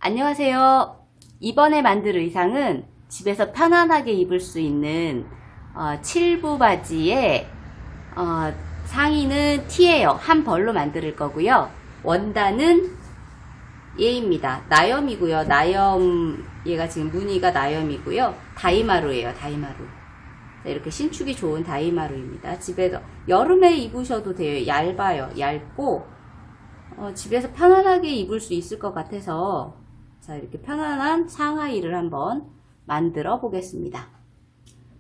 안녕하세요. 이번에 만들 의상은 집에서 편안하게 입을 수 있는 7부 바지에 상의는 티예요. 한 벌로 만들 거고요. 원단은 얘입니다. 나염이고요. 나염, 얘가 지금 무늬가 나염이고요. 다이마루예요. 다이마루. 이렇게 신축이 좋은 다이마루입니다. 집에서 여름에 입으셔도 돼요. 얇아요. 얇고 집에서 편안하게 입을 수 있을 것 같아서 자, 이렇게 편안한 상하이를 한번 만들어 보겠습니다.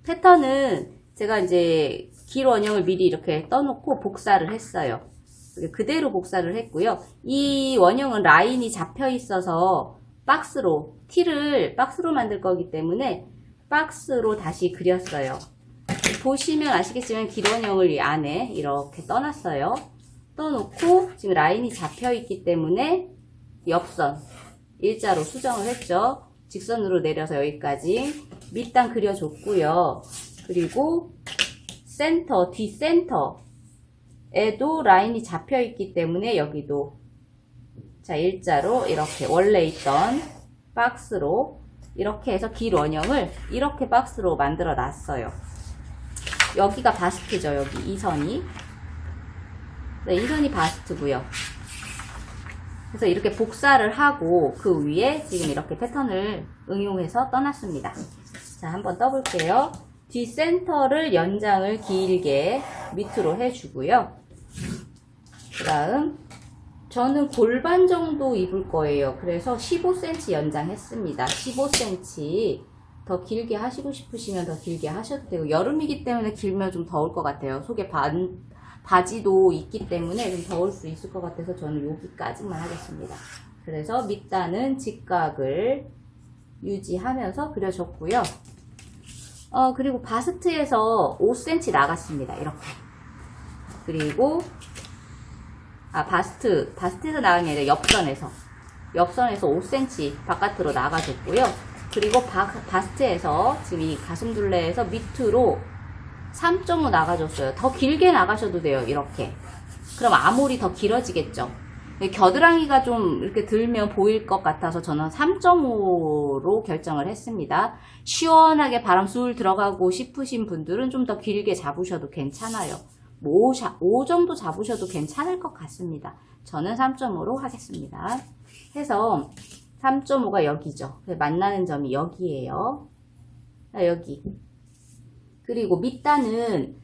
패턴은 제가 이제 길 원형을 미리 이렇게 떠놓고 복사를 했어요. 그대로 복사를 했고요. 이 원형은 라인이 잡혀 있어서 박스로, 티를 박스로 만들 거기 때문에 박스로 다시 그렸어요. 보시면 아시겠지만 길 원형을 이 안에 이렇게 떠놨어요. 떠놓고 지금 라인이 잡혀 있기 때문에 옆선 일자로 수정을 했죠. 직선으로 내려서 여기까지 밑단 그려줬고요. 그리고 센터, 뒷센터에도 라인이 잡혀 있기 때문에 여기도 자 일자로 이렇게 원래 있던 박스로 이렇게 해서 길 원형을 이렇게 박스로 만들어 놨어요. 여기가 바스트죠. 여기 이 선이. 네, 이 선이 바스트고요. 그래서 이렇게 복사를 하고 그 위에 지금 이렇게 패턴을 응용해서 떠났습니다. 자, 한번 떠볼게요. 뒷센터를 연장을 길게 밑으로 해주고요. 그 다음 저는 골반 정도 입을 거예요. 그래서 15cm 연장했습니다. 15cm 더 길게 하시고 싶으시면 더 길게 하셔도 되고 여름이기 때문에 길면 좀 더울 것 같아요. 속에 바지도 있기 때문에 좀 더울 수 있을 것 같아서 저는 여기까지만 하겠습니다. 그래서 밑단은 직각을 유지하면서 그려줬고요. 그리고 바스트에서 5cm 나갔습니다. 이렇게. 그리고 바스트에서 나간 게 아니라 옆선에서 5cm 바깥으로 나가줬고요. 그리고 바스트에서 지금 이 가슴둘레에서 밑으로 3.5 나가줬어요. 더 길게 나가셔도 돼요. 이렇게. 그럼 아몰이 더 길어지겠죠. 겨드랑이가 좀 이렇게 들면 보일 것 같아서 저는 3.5로 결정을 했습니다. 시원하게 바람 술 들어가고 싶으신 분들은 좀 더 길게 잡으셔도 괜찮아요. 5 정도 잡으셔도 괜찮을 것 같습니다. 저는 3.5로 하겠습니다. 해서 3.5가 여기죠. 만나는 점이 여기에요. 여기. 그리고 밑단은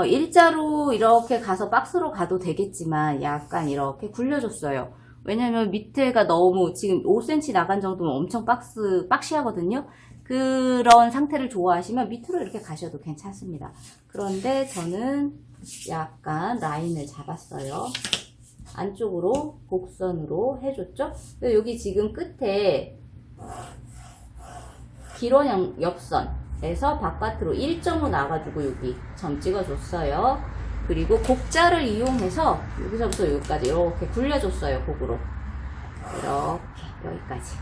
일자로 이렇게 가서 박스로 가도 되겠지만 약간 이렇게 굴려줬어요. 왜냐면 밑에가 너무 지금 5cm 나간 정도면 엄청 박시하거든요. 그런 상태를 좋아하시면 밑으로 이렇게 가셔도 괜찮습니다. 그런데 저는 약간 라인을 잡았어요. 안쪽으로 곡선으로 해줬죠. 여기 지금 끝에 길원형 옆선에서 바깥으로 1.5 나가지고 여기 점 찍어줬어요. 그리고 곡자를 이용해서 여기서부터 여기까지 이렇게 굴려줬어요. 곡으로 이렇게 여기까지.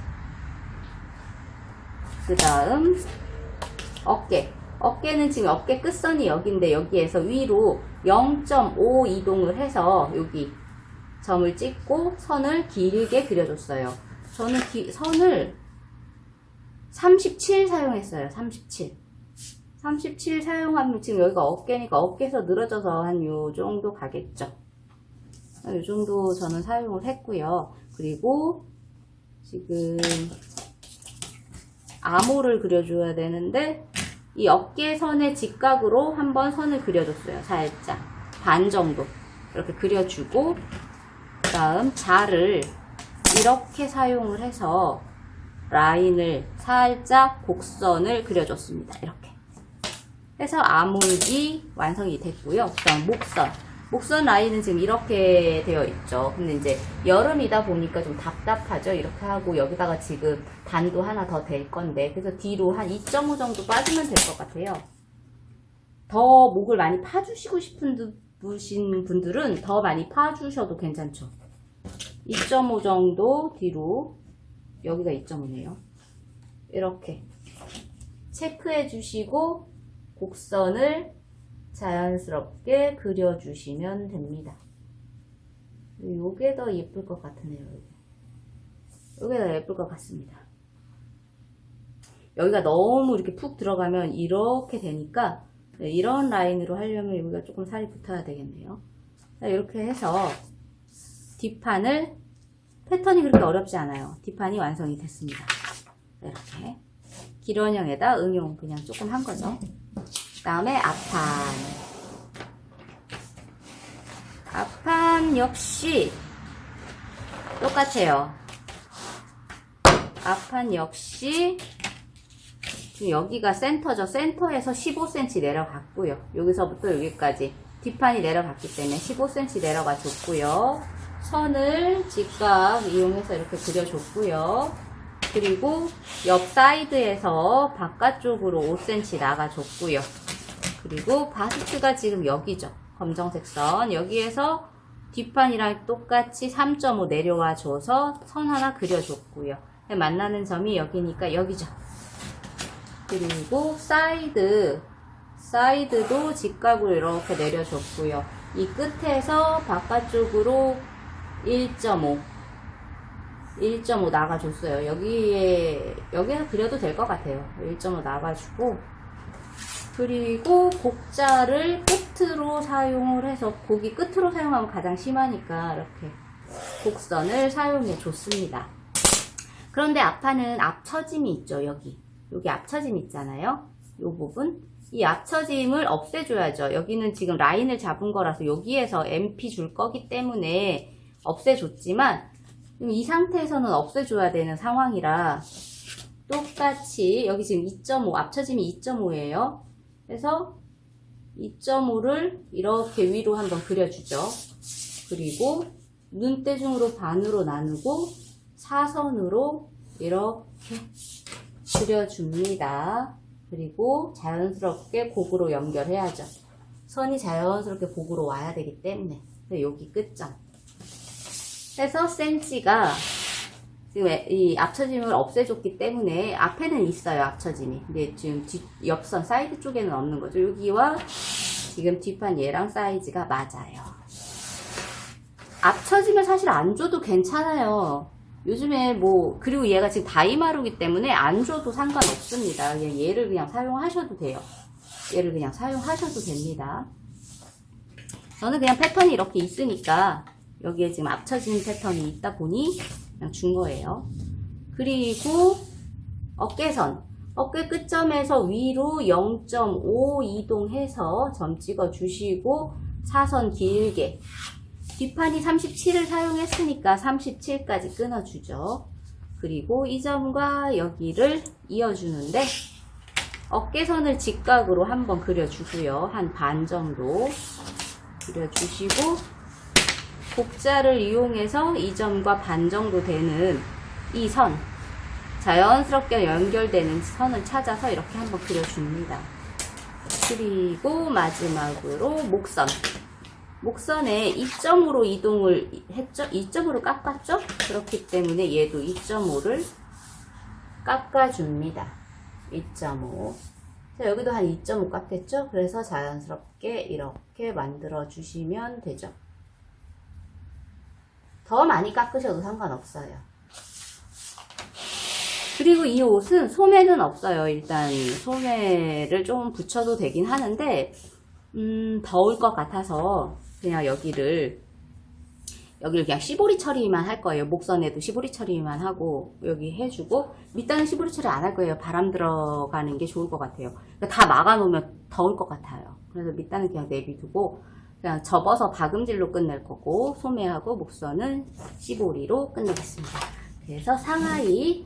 그 다음 어깨는 지금 어깨 끝선이 여기인데 여기에서 위로 0.5 이동을 해서 여기 점을 찍고 선을 길게 그려줬어요. 저는 선을 37 사용했어요. 37 사용하면 지금 여기가 어깨니까 어깨에서 늘어져서 한 요 정도 가겠죠. 요 정도 저는 사용을 했고요. 그리고 지금 암호를 그려줘야 되는데 이 어깨선의 직각으로 한번 선을 그려줬어요. 살짝 반 정도 이렇게 그려주고 그 다음 자를 이렇게 사용을 해서 라인을 살짝 곡선을 그려줬습니다. 이렇게 해서 아몰이 완성이 됐고요. 그 다음 목선 라인은 지금 이렇게 되어 있죠. 근데 이제 여름이다 보니까 좀 답답하죠. 이렇게 하고 여기다가 지금 단도 하나 더 될 건데 그래서 뒤로 한 2.5 정도 빠지면 될 것 같아요. 더 목을 많이 파주시고 싶은 분들은 더 많이 파주셔도 괜찮죠. 2.5 정도 뒤로 여기가 2.5네요. 이렇게 체크해 주시고 곡선을 자연스럽게 그려주시면 됩니다. 요게 더 예쁠 것 같으네요. 여기가 예쁠 것 같습니다. 여기가 너무 이렇게 푹 들어가면 이렇게 되니까 이런 라인으로 하려면 여기가 조금 살이 붙어야 되겠네요. 이렇게 해서 뒷판을, 패턴이 그렇게 어렵지 않아요. 뒷판이 완성이 됐습니다. 이렇게 기런형에다 응용 그냥 조금 한 거죠. 그 다음에 앞판 역시 똑같아요. 앞판 역시 지금 여기가 센터죠. 센터에서 15cm 내려갔고요. 여기서부터 여기까지 뒷판이 내려갔기 때문에 15cm 내려가 줬고요. 선을 직각 이용해서 이렇게 그려줬고요. 그리고 옆 사이드에서 바깥쪽으로 5cm 나가줬고요. 그리고 바스트가 지금 여기죠. 검정색 선. 여기에서 뒷판이랑 똑같이 3.5 내려와 줘서 선 하나 그려줬고요. 만나는 점이 여기니까 여기죠. 그리고 사이드도 직각으로 이렇게 내려줬고요. 이 끝에서 바깥쪽으로 1.5 나가줬어요. 여기에서 그려도 될 것 같아요. 1.5 나가주고, 그리고 곡자를 끝으로 사용을 해서, 곡이 끝으로 사용하면 가장 심하니까 이렇게 곡선을 사용해 줬습니다. 그런데 앞판은 앞처짐이 있죠. 여기 앞처짐 있잖아요. 이 부분, 이 앞처짐을 없애줘야죠. 여기는 지금 라인을 잡은 거라서 여기에서 MP 줄 거기 때문에 없애줬지만, 이 상태에서는 없애줘야 되는 상황이라 똑같이 여기 지금 2.5, 앞처짐이 2.5예요. 그래서 2.5를 이렇게 위로 한번 그려주죠. 그리고 눈대중으로 반으로 나누고 사선으로 이렇게 그려줍니다. 그리고 자연스럽게 곡으로 연결해야죠. 선이 자연스럽게 곡으로 와야 되기 때문에. 여기 끝점 해서 센치가 지금 이 앞처짐을 없애줬기 때문에 앞에는 있어요. 앞처짐이. 근데 지금 옆선 사이드 쪽에는 없는 거죠. 여기와 지금 뒷판 얘랑 사이즈가 맞아요. 앞처짐을 사실 안 줘도 괜찮아요. 요즘에 그리고 얘가 지금 다이마루기 때문에 안 줘도 상관없습니다. 그냥 얘를 그냥 사용하셔도 돼요. 얘를 그냥 사용하셔도 됩니다. 저는 그냥 패턴이 이렇게 있으니까 여기에 지금 앞처진 패턴이 있다 보니 그냥 준 거예요. 그리고 어깨선. 어깨 끝점에서 위로 0.5 이동해서 점 찍어 주시고 사선 길게. 뒷판이 37을 사용했으니까 37까지 끊어주죠. 그리고 이 점과 여기를 이어주는데 어깨선을 직각으로 한번 그려주고요. 한 반 정도 그려주시고 곡자를 이용해서 이 점과 반 정도 되는 이 선, 자연스럽게 연결되는 선을 찾아서 이렇게 한번 그려줍니다. 그리고 마지막으로 목선에 2점으로 이동을 했죠? 2점으로 깎았죠? 그렇기 때문에 얘도 2.5를 깎아줍니다. 2.5. 여기도 한 2.5 깎겠죠? 그래서 자연스럽게 이렇게 만들어 주시면 되죠. 더 많이 깎으셔도 상관없어요. 그리고 이 옷은 소매는 없어요. 일단 소매를 좀 붙여도 되긴 하는데 더울 것 같아서 그냥 여기를 그냥 시보리 처리만 할 거예요. 목선에도 시보리 처리만 하고 여기 해주고 밑단은 시보리 처리 안 할 거예요. 바람 들어가는 게 좋을 것 같아요. 그러니까 다 막아 놓으면 더울 것 같아요. 그래서 밑단은 그냥 내비두고 그냥 접어서 박음질로 끝낼 거고 소매하고 목선은 시보리로 끝내겠습니다. 그래서 상하이의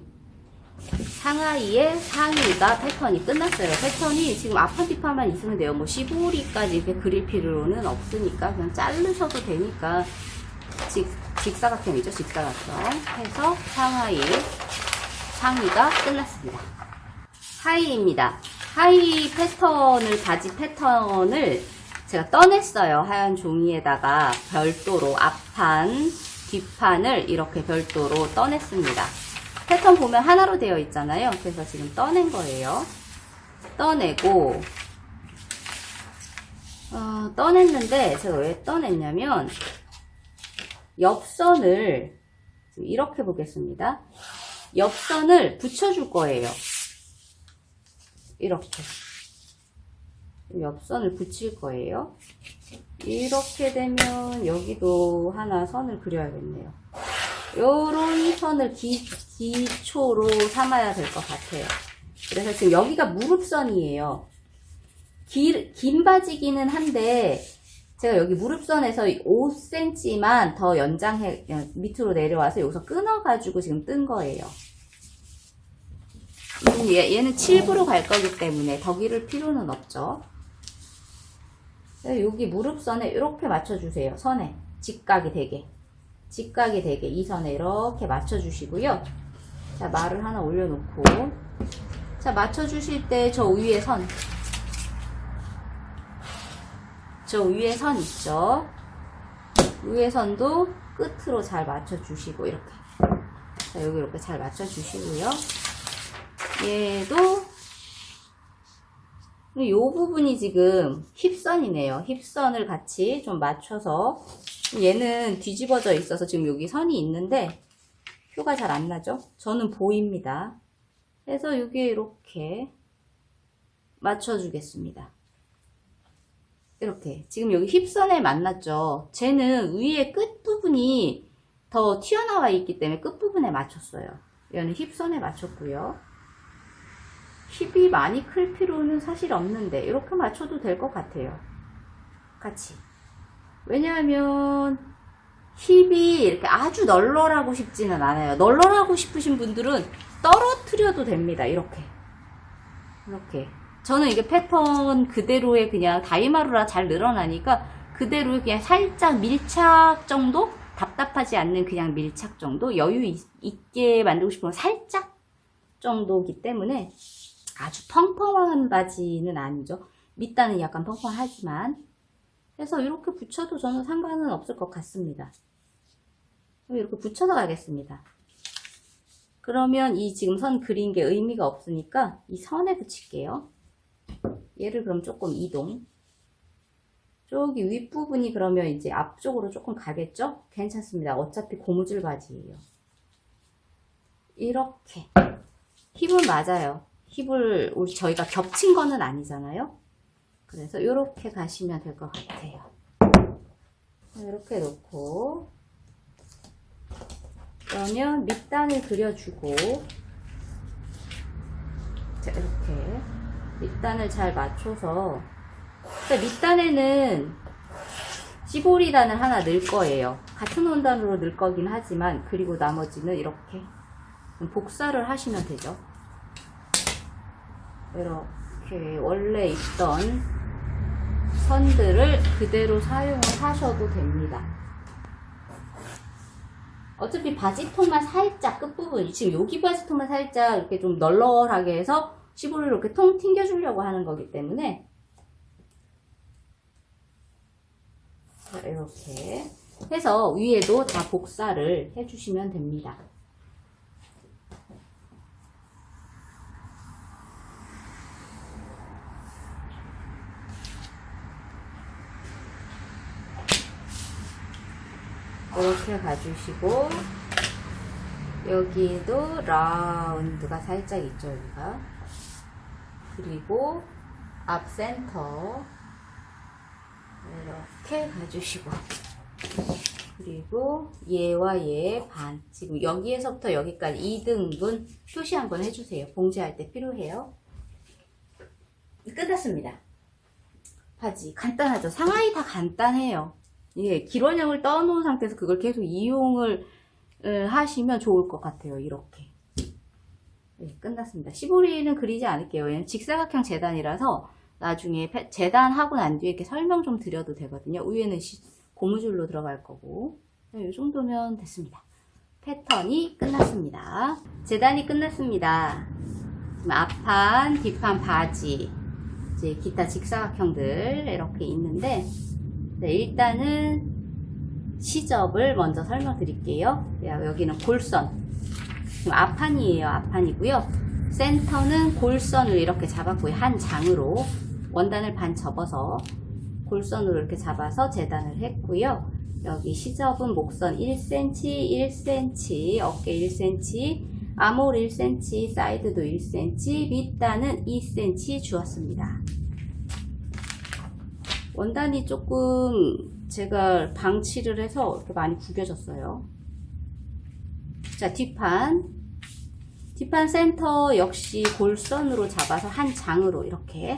상의가 패턴이 끝났어요. 패턴이 지금 앞판 뒷판만 있으면 돼요. 시보리까지 이렇게 그릴 필요는 없으니까 그냥 자르셔도 되니까 직사각형이죠. 직사각형 해서 상의가 끝났습니다. 하의입니다. 하의 패턴을, 바지 패턴을 제가 떠냈어요. 하얀 종이에다가 별도로 앞판, 뒷판을 이렇게 별도로 떠냈습니다. 패턴 보면 하나로 되어 있잖아요. 그래서 지금 떠낸 거예요. 떠내고 떠냈는데 제가 왜 떠냈냐면 옆선을 이렇게 보겠습니다. 옆선을 붙여줄 거예요. 이렇게. 옆선을 붙일 거예요. 이렇게 되면 여기도 하나 선을 그려야겠네요. 요런 선을 기초로 삼아야 될 것 같아요. 그래서 지금 여기가 무릎선이에요. 긴 바지기는 한데 제가 여기 무릎선에서 5cm만 더 연장해 밑으로 내려와서 여기서 끊어가지고 지금 뜬 거예요. 얘는 7부로 갈 거기 때문에 더 기를 필요는 없죠. 여기 무릎선에 이렇게 맞춰주세요. 선에 직각이 되게 이 선에 이렇게 맞춰주시고요. 자, 말을 하나 올려놓고, 자, 맞춰주실 때 저 위에 선 있죠. 위에 선도 끝으로 잘 맞춰주시고 이렇게. 자, 여기 이렇게 잘 맞춰주시고요. 얘도 이 부분이 지금 힙선이네요. 힙선을 같이 좀 맞춰서, 얘는 뒤집어져 있어서 지금 여기 선이 있는데 표가 잘 안 나죠? 저는 보입니다. 그래서 여기에 이렇게 맞춰주겠습니다. 이렇게 지금 여기 힙선에 만났죠. 쟤는 위에 끝부분이 더 튀어나와 있기 때문에 끝부분에 맞췄어요. 얘는 힙선에 맞췄고요. 힙이 많이 클 필요는 사실 없는데 이렇게 맞춰도 될 것 같아요. 같이. 왜냐하면 힙이 이렇게 아주 널널하고 싶지는 않아요. 널널하고 싶으신 분들은 떨어뜨려도 됩니다. 이렇게. 저는 이게 패턴 그대로의 그냥 다이마루라 잘 늘어나니까 그대로 그냥 살짝 밀착 정도? 답답하지 않는 그냥 밀착 정도? 여유 있게 만들고 싶으면 살짝 정도이기 때문에 아주 펑펑한 바지는 아니죠. 밑단은 약간 펑펑하지만. 그래서 이렇게 붙여도 저는 상관은 없을 것 같습니다. 이렇게 붙여서 가겠습니다. 그러면 이 지금 선 그린 게 의미가 없으니까 이 선에 붙일게요. 얘를 그럼 조금 이동. 저기 윗부분이 그러면 이제 앞쪽으로 조금 가겠죠? 괜찮습니다. 어차피 고무줄 바지예요. 이렇게. 힙은 맞아요. 힙을 저희가 겹친 거는 아니잖아요. 그래서 이렇게 가시면 될 것 같아요. 이렇게 놓고 그러면 밑단을 그려주고, 자, 이렇게 밑단을 잘 맞춰서, 밑단에는 시보리단을 하나 넣을 거예요. 같은 원단으로 넣을 거긴 하지만, 그리고 나머지는 이렇게 복사를 하시면 되죠. 이렇게 원래 있던 선들을 그대로 사용을 하셔도 됩니다. 어차피 바지통만 살짝 끝부분, 지금 여기 바지통만 살짝 이렇게 좀 널널하게 해서 시보를 이렇게 통 튕겨주려고 하는 거기 때문에 이렇게 해서 위에도 다 복사를 해주시면 됩니다. 이렇게 가주시고, 여기도 라운드가 살짝 있죠, 여기가. 그리고 앞 센터 이렇게 가주시고, 그리고 얘와 얘 반, 지금 여기에서부터 여기까지 2등분 표시 한번 해주세요. 봉제할 때 필요해요. 끝났습니다. 바지 간단하죠. 상하이 다 간단해요. 예, 길원형을 떠놓은 상태에서 그걸 계속 이용을 하시면 좋을 것 같아요. 이렇게. 네, 끝났습니다. 시보리는 그리지 않을게요. 얘는 직사각형 재단이라서 나중에 재단하고 난 뒤에 이렇게 설명 좀 드려도 되거든요. 위에는 고무줄로 들어갈 거고. 이 정도면 됐습니다. 패턴이 끝났습니다. 재단이 끝났습니다. 지금 앞판, 뒷판 바지, 이제 기타 직사각형들 이렇게 있는데, 네, 일단은 시접을 먼저 설명드릴게요. 여기는 골선, 앞판이에요. 앞판이고요. 센터는 골선을 이렇게 잡았고요. 한 장으로 원단을 반 접어서 골선으로 이렇게 잡아서 재단을 했고요. 여기 시접은 목선 1cm, 1cm, 어깨 1cm, 아몰 1cm, 사이드도 1cm, 밑단은 2cm 주었습니다. 원단이 조금 제가 방치를 해서 이렇게 많이 구겨졌어요. 자, 뒷판 센터 역시 골선으로 잡아서 한 장으로 이렇게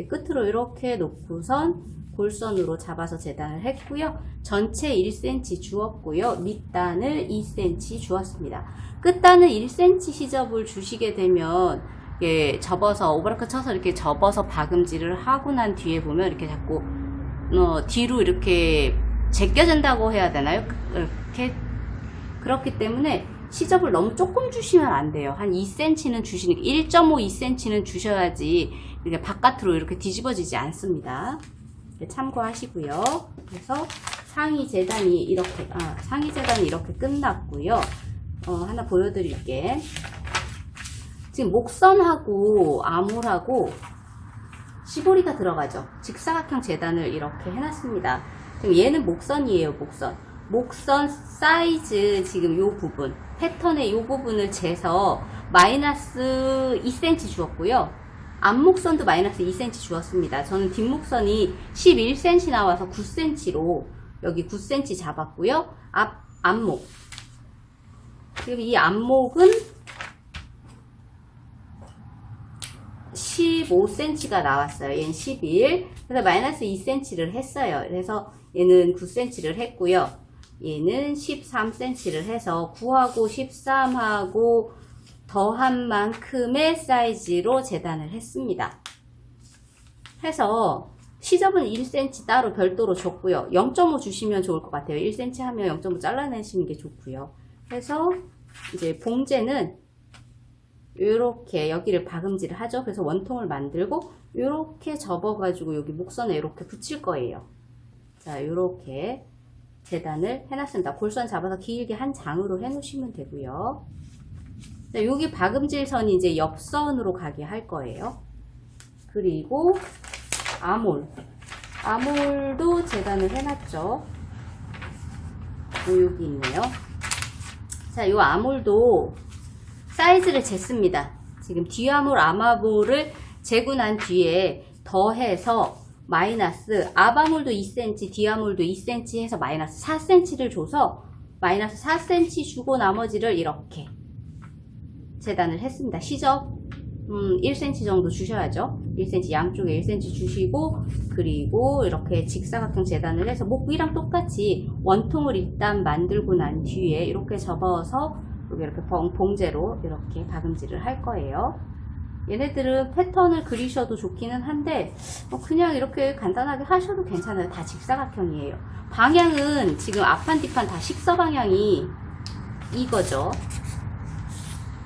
끝으로 이렇게 놓고선 골선으로 잡아서 재단을 했고요. 전체 1cm 주었고요. 밑단을 2cm 주었습니다. 끝단을 1cm 시접을 주시게 되면 접어서 오버라크 쳐서 이렇게 접어서 박음질을 하고 난 뒤에 보면 이렇게 자꾸 뒤로 이렇게 제껴진다고 해야 되나요? 이렇게 그렇기 때문에 시접을 너무 조금 주시면 안 돼요. 한 2cm는 주시는 1.5-2cm는 주셔야지 이렇게 바깥으로 이렇게 뒤집어지지 않습니다. 참고하시고요. 그래서 상의 재단이 이렇게 끝났고요. 하나 보여드릴게. 지금 목선하고 아몰하고 시보리가 들어가죠. 직사각형 재단을 이렇게 해놨습니다. 지금 얘는 목선이에요. 목선 사이즈 지금 요 부분 패턴의 요 부분을 재서 마이너스 2cm 주었고요. 앞목선도 마이너스 2cm 주었습니다. 저는 뒷목선이 11cm 나와서 9cm로 여기 9cm 잡았고요. 앞목 그리고 이 앞목은 15cm가 나왔어요. 얘는 11. 그래서 마이너스 2cm를 했어요. 그래서 얘는 9cm를 했고요. 얘는 13cm를 해서 9하고 13하고 더한 만큼의 사이즈로 재단을 했습니다. 해서 시접은 1cm 따로 별도로 줬고요. 0.5 주시면 좋을 것 같아요. 1cm 하면 0.5 잘라내시는 게 좋고요. 해서 이제 봉제는 이렇게 여기를 박음질을 하죠. 그래서 원통을 만들고 이렇게 접어가지고 여기 목선에 이렇게 붙일 거예요. 자, 이렇게 재단을 해놨습니다. 골선 잡아서 길게 한 장으로 해놓으시면 되고요. 자, 여기 박음질 선이 이제 옆선으로 가게 할 거예요. 그리고 아몰도 재단을 해놨죠. 여기 있네요. 자, 요 아몰도 사이즈를 쟀습니다. 지금 뒤아몰, 앞아몰을 재고 난 뒤에 더해서 마이너스 앞아몰도 2cm, 뒤아몰도 2cm 해서 마이너스 4cm를 줘서 마이너스 4cm 주고 나머지를 이렇게 재단을 했습니다. 시접 1cm 정도 주셔야죠. 1cm 양쪽에 1cm 주시고 그리고 이렇게 직사각형 재단을 해서 목 위랑 똑같이 원통을 일단 만들고 난 뒤에 이렇게 접어서 이렇게 봉제로 이렇게 박음질을 할 거예요. 얘네들은 패턴을 그리셔도 좋기는 한데 그냥 이렇게 간단하게 하셔도 괜찮아요. 다 직사각형이에요. 방향은 지금 앞판 뒷판 다 식서 방향이 이거죠.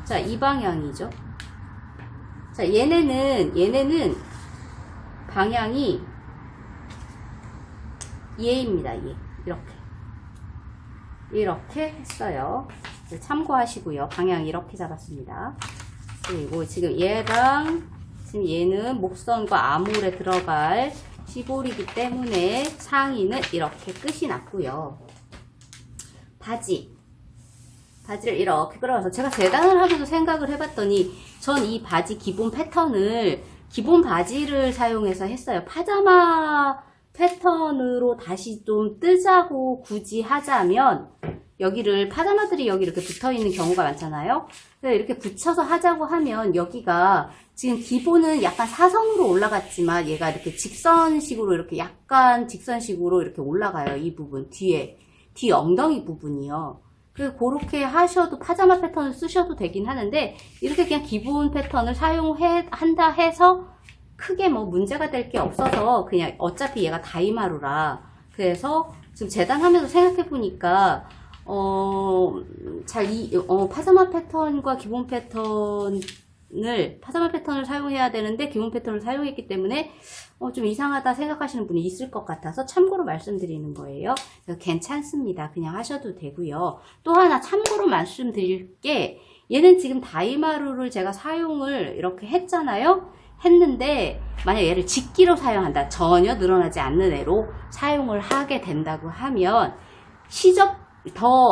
자, 이 방향이죠. 자, 얘네는 방향이 얘입니다. 얘 이렇게 했어요. 참고하시고요. 방향 이렇게 잡았습니다. 그리고 지금 얘는 목선과 아몰에 들어갈 시볼이기 때문에 상의는 이렇게 끝이 났고요. 바지를 이렇게 끌어와서 제가 재단을 하면서 생각을 해봤더니 전 이 바지 기본 바지를 사용해서 했어요. 파자마 패턴으로 다시 좀 뜨자고 굳이 하자면 파자마들이 여기 이렇게 붙어 있는 경우가 많잖아요. 그래서 이렇게 붙여서 하자고 하면 여기가 지금 기본은 약간 사선으로 올라갔지만 얘가 이렇게 직선식으로 이렇게 올라가요. 이 부분 뒤 엉덩이 부분이요. 그래서 그렇게 하셔도 파자마 패턴을 쓰셔도 되긴 하는데 이렇게 그냥 기본 패턴을 사용한다 해서 크게 뭐 문제가 될 게 없어서 그냥 어차피 얘가 다이마루라 그래서 지금 재단하면서 생각해 보니까 파자마 패턴과 기본 파자마 패턴을 사용해야 되는데 기본 패턴을 사용했기 때문에 좀 이상하다 생각하시는 분이 있을 것 같아서 참고로 말씀드리는 거예요. 괜찮습니다. 그냥 하셔도 되고요. 또 하나 참고로 말씀드릴 게 얘는 지금 다이마루를 제가 사용을 이렇게 했는데 만약 얘를 직기로 사용한다. 전혀 늘어나지 않는 애로 사용을 하게 된다고 하면 시접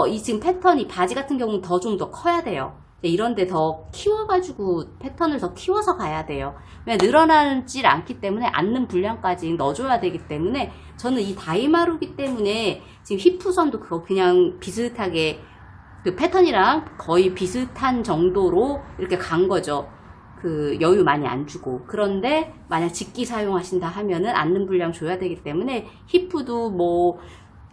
이 지금 패턴이 바지 같은 경우는 좀 더 커야 돼요. 이런데 더 키워가지고 패턴을 더 키워서 가야 돼요. 왜 늘어나질 않기 때문에 앉는 분량까지 넣어줘야 되기 때문에 저는 이 다이마루기 때문에 지금 힙푸선도 그거 그냥 비슷하게 그 패턴이랑 거의 비슷한 정도로 이렇게 간 거죠. 그 여유 많이 안 주고. 그런데 만약 직기 사용하신다 하면은 앉는 분량 줘야 되기 때문에 힙프도 뭐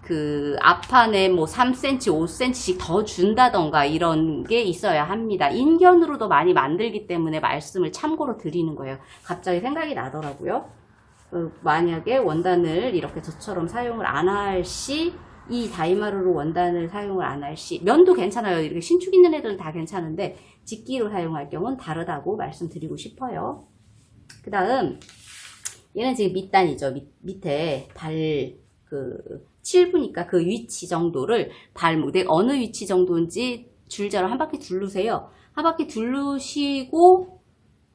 그 앞판에 뭐 3cm, 5cm씩 더 준다던가 이런 게 있어야 합니다. 인견으로도 많이 만들기 때문에 말씀을 참고로 드리는 거예요. 갑자기 생각이 나더라고요. 만약에 원단을 이렇게 저처럼 사용을 안 할 시, 이 다이마루로 원단을 사용을 안 할 시, 면도 괜찮아요. 이렇게 신축 있는 애들은 다 괜찮은데 직기로 사용할 경우는 다르다고 말씀드리고 싶어요. 그 다음 얘는 지금 밑단이죠. 밑에 그 7부니까 그 위치 정도를 발목에 어느 위치 정도인지 줄자로 한 바퀴 두르세요. 한 바퀴 두르시고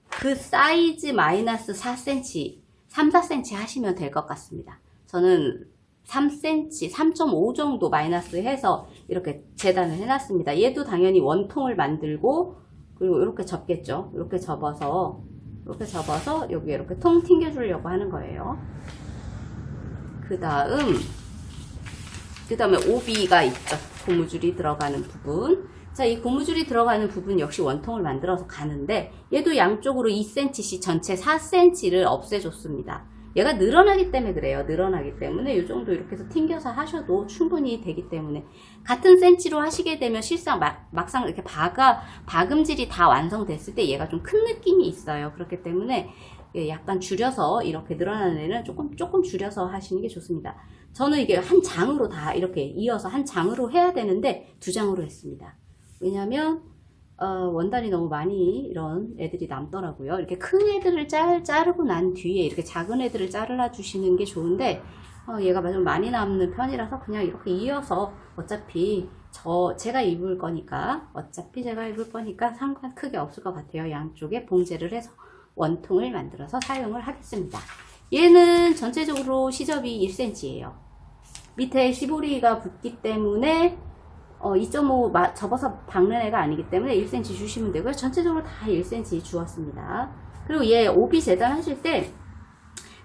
그 사이즈 마이너스 4cm, 3, 4cm 하시면 될 것 같습니다. 저는 3cm, 3.5 정도 마이너스 해서 이렇게 재단을 해놨습니다. 얘도 당연히 원통을 만들고 그리고 이렇게 접겠죠. 이렇게 접어서 여기 이렇게 통 튕겨주려고 하는 거예요. 그 다음에 오비가 있죠. 고무줄이 들어가는 부분. 자, 이 고무줄이 들어가는 부분 역시 원통을 만들어서 가는데 얘도 양쪽으로 2cm씩 전체 4cm를 없애줬습니다. 얘가 늘어나기 때문에 그래요. 늘어나기 때문에 이 정도 이렇게 해서 튕겨서 하셔도 충분히 되기 때문에 같은 센치로 하시게 되면 실상 막상 이렇게 박음질이 다 완성됐을 때 얘가 좀 큰 느낌이 있어요. 그렇기 때문에 약간 줄여서 이렇게 늘어나는 애는 조금 줄여서 하시는 게 좋습니다. 저는 이게 한 장으로 다 이렇게 이어서 한 장으로 해야 되는데 2장으로 했습니다. 왜냐면 원단이 너무 많이 이런 애들이 남더라고요. 이렇게 큰 애들을 자르고 난 뒤에 이렇게 작은 애들을 잘라 주시는 게 좋은데 얘가 좀 많이 남는 편이라서 그냥 이렇게 이어서 어차피 제가 입을 거니까 상관 크게 없을 것 같아요. 양쪽에 봉제를 해서 원통을 만들어서 사용을 하겠습니다. 얘는 전체적으로 시접이 1cm예요. 밑에 시보리가 붙기 때문에 2.5 접어서 박는 애가 아니기 때문에 1cm 주시면 되고요. 전체적으로 다 1cm 주었습니다. 그리고 얘 오비 재단하실 때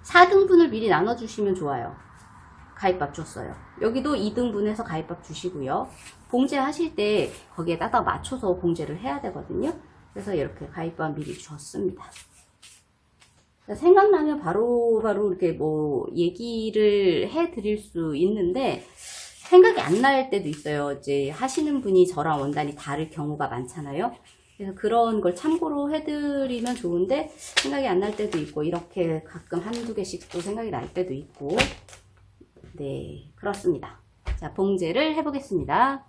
4등분을 미리 나눠주시면 좋아요. 가입밥 줬어요. 여기도 2등분해서 가입밥 주시고요. 봉제 하실 때 거기에 따다 맞춰서 봉제를 해야 되거든요. 그래서 이렇게 가입밥 미리 줬습니다. 생각나면 바로 이렇게 뭐 얘기를 해 드릴 수 있는데 생각이 안 날 때도 있어요. 이제 하시는 분이 저랑 원단이 다를 경우가 많잖아요. 그래서 그런 걸 참고로 해드리면 좋은데 생각이 안 날 때도 있고 이렇게 가끔 한두 개씩 또 생각이 날 때도 있고 네, 그렇습니다. 자, 봉제를 해보겠습니다.